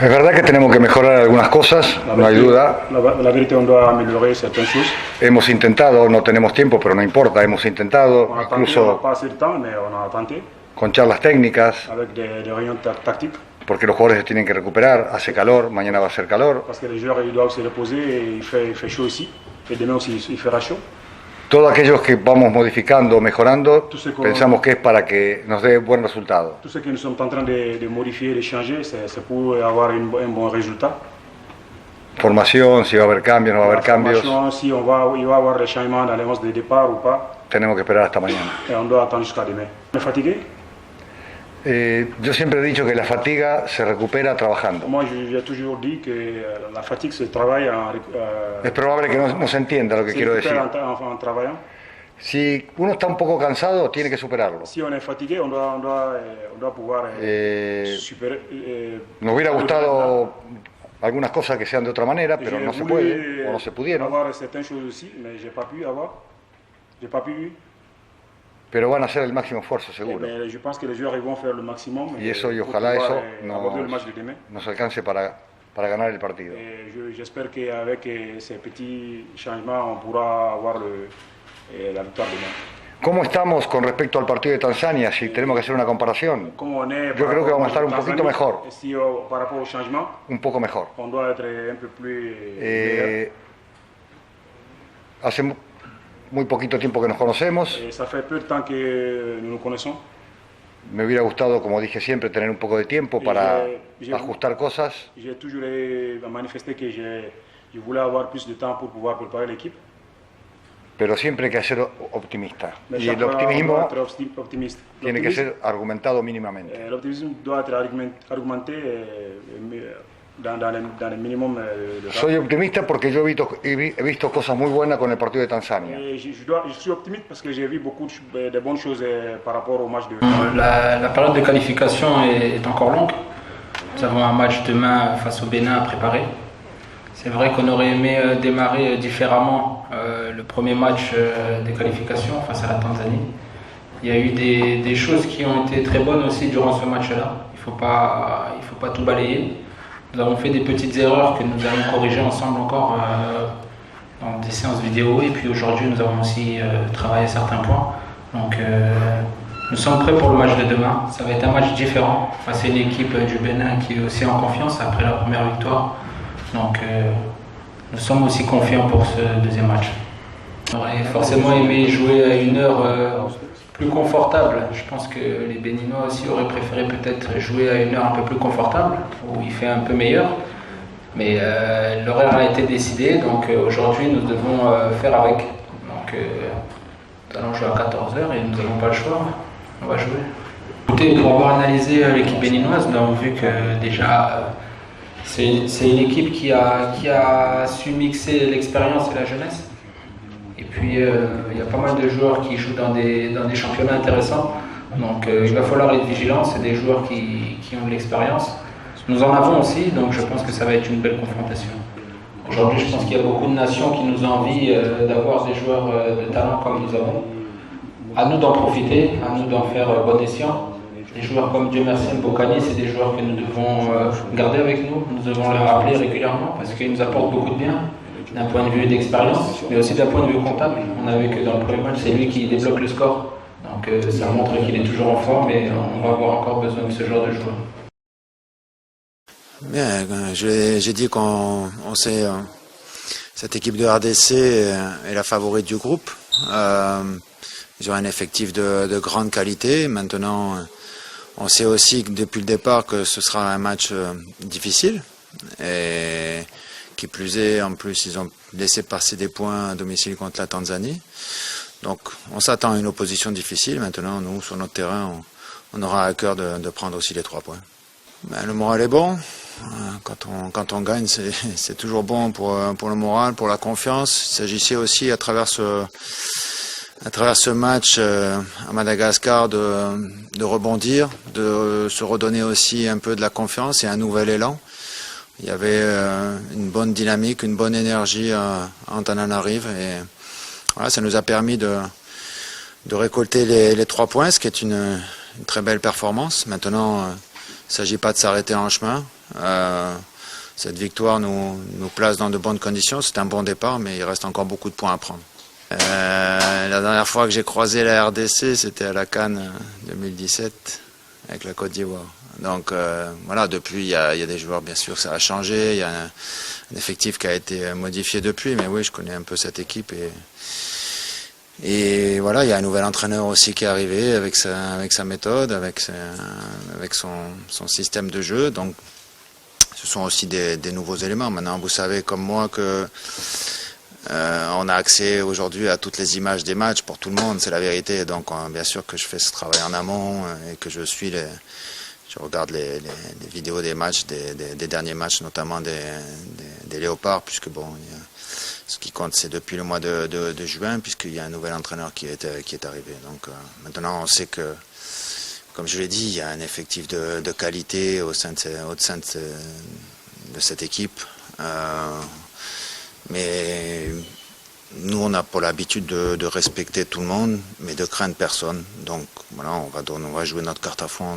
Es verdad que tenemos que mejorar algunas cosas, no hay duda. La vérité, on doit améliorer certaines choses. Hemos intentado, no tenemos tiempo, pero no importa, hemos intentado, On a tenté, on n'a incluso pas assez de temps, mais on a tenté con charlas técnicas, avec des réunions tactiques. porque los jugadores se tienen que recuperar, hace calor, mañana va a ser calor. Parce que les joueurs ils doivent se reposer et il fait chaud ici. Et demain aussi il fera chaud. Todos aquellos que vamos modificando, mejorando, Tout ce qu'on- pensamos que es para que nos dé buen resultado. Tout ce que nous sommes en train de modifier, de changer, c'est pour avoir un bon résultat. Formación, si va a haber cambios, no va a haber La cambios, formation, si il va y avoir des changements dans les 11 de départ ou pas, tenemos que esperar hasta mañana. et on doit attendre jusqu'à demain. On est fatigué. Yo siempre he dicho que la fatiga se recupera trabajando. Moi, j'ai toujours dit que la fatigue se travaille Es probable que no se entienda lo que se quiero récupère decir. en travaillant. Si uno está un poco cansado, tiene que superarlo. Si on est fatigué, on doit pouvoir superar. Nos hubiera gustado algunas cosas que sean de otra manera, pero no se puede, o no se pudieron. Avoir certaines choses aussi, mais j'ai pas pu avoir. J'ai pas pu. Pero van a hacer el máximo esfuerzo, seguro. Mais je pense que les joueurs ils vont faire le maximum. Y eso, y pour ojalá pouvoir, eso aborder le match de demain. nos alcance para ganar el partido. Et j'espère qu'avec ces petits changements, on pourra avoir la victoire demain. ¿Cómo estamos con respecto al partido de Tanzania? Si tenemos que hacer una comparación, Como on est yo creo que vamos a estar un Tanzanie, poquito mejor, si, par rapport au changement, un poco mejor. on doit être un peu plus meilleur. Hace muy poquito tiempo que nos conocemos. Et ça fait peu de temps que nous nous connaissons. Me hubiera gustado, como dije siempre, tener un poco de tiempo para ajustar cosas. J'ai toujours manifesté que je voulais avoir plus de temps pour pouvoir préparer l'équipe. Pero siempre hay que ser optimista. Mais Y chaque el fois, on optimismo doit être optimiste. tiene que ser argumentado mínimamente. L'optimisme doit être argumenté dans le minimum de temps. Soy optimista porque yo he visto cosas muy buenas con el partido de Tanzania. Et je suis optimiste parce que j'ai vu beaucoup de bonnes choses par rapport au match de. La période de qualification est encore longue. Nous avons un match demain face au Bénin à préparer. C'est vrai qu'on aurait aimé démarrer différemment le premier match de qualification face à la Tanzanie. Il y a eu des choses qui ont été très bonnes aussi durant ce match-là. Il faut pas tout balayer. Nous avons fait des petites erreurs que nous allons corriger ensemble encore dans des séances vidéo. Et puis aujourd'hui, nous avons aussi travaillé certains points. Donc nous sommes prêts pour le match de demain. Ça va être un match différent face à une équipe du Bénin qui est aussi en confiance après la première victoire. Donc nous sommes aussi confiants pour ce deuxième match. On aurait forcément aimé jouer à une heure plus confortable. Je pense que les Béninois aussi auraient préféré peut-être jouer à une heure un peu plus confortable, où il fait un peu meilleur. Mais l'horaire a été décidé, donc aujourd'hui nous devons faire avec. Donc nous allons jouer à 14h et nous n'avons pas le choix. On va jouer. Écoutez, pour avoir analysé l'équipe béninoise, nous avons vu que déjà c'est une équipe qui a su mixer l'expérience et la jeunesse. Et puis il y a pas mal de joueurs qui jouent dans des championnats intéressants. Donc il va falloir être vigilant, c'est des joueurs qui ont de l'expérience. Nous en avons aussi, donc je pense que ça va être une belle confrontation. Aujourd'hui, je pense qu'il y a beaucoup de nations qui nous envient d'avoir des joueurs de talent comme nous avons. À nous d'en profiter, à nous d'en faire bon escient. Des joueurs comme Dieu merci Mbokani, c'est des joueurs que nous devons garder avec nous. Nous devons les rappeler régulièrement parce qu'ils nous apportent beaucoup de bien d'un point de vue d'expérience, mais aussi d'un point de vue comptable. On a vu que dans le premier match, c'est lui qui débloque le score. Donc ça montre qu'il est toujours en forme et on va avoir encore besoin de ce genre de joueurs. Bien, j'ai dit qu'on sait cette équipe de RDC est la favorite du groupe. Ils ont un effectif de grande qualité. Maintenant, on sait aussi que depuis le départ que ce sera un match difficile. Et qui plus est, en plus, ils ont laissé passer des points à domicile contre la Tanzanie. Donc, on s'attend à une opposition difficile. Maintenant, nous, sur notre terrain, on aura à cœur de prendre aussi les 3 points. Ben, le moral est bon. Quand on gagne, c'est toujours bon pour le moral, pour la confiance. Il s'agissait aussi, à travers ce match à Madagascar, de rebondir, de se redonner aussi un peu de la confiance et un nouvel élan. Il y avait une bonne dynamique, une bonne énergie à Antananarive et voilà, ça nous a permis de récolter les 3 points, ce qui est une très belle performance. Maintenant, il ne s'agit pas de s'arrêter en chemin. Cette victoire nous place dans de bonnes conditions. C'est un bon départ, mais il reste encore beaucoup de points à prendre. La dernière fois que j'ai croisé la RDC, c'était à la CAN 2017 avec la Côte d'Ivoire. Donc voilà, depuis il y a des joueurs, bien sûr, ça a changé. Il y a un effectif qui a été modifié depuis, mais oui, je connais un peu cette équipe et voilà, il y a un nouvel entraîneur aussi qui est arrivé avec sa méthode, avec son système de jeu. Donc ce sont aussi des nouveaux éléments. Maintenant, vous savez comme moi que on a accès aujourd'hui à toutes les images des matchs pour tout le monde, c'est la vérité. Donc bien sûr que je fais ce travail en amont et que je regarde les vidéos des matchs, des derniers matchs, notamment des Léopards, puisque bon, ce qui compte c'est depuis le mois de juin, puisqu'il y a un nouvel entraîneur qui est arrivé. Donc maintenant on sait que, comme je l'ai dit, il y a un effectif de qualité au sein de cette équipe. Mais nous, on a pour l'habitude de respecter tout le monde, mais de craindre personne. Donc voilà, on va jouer notre carte à fond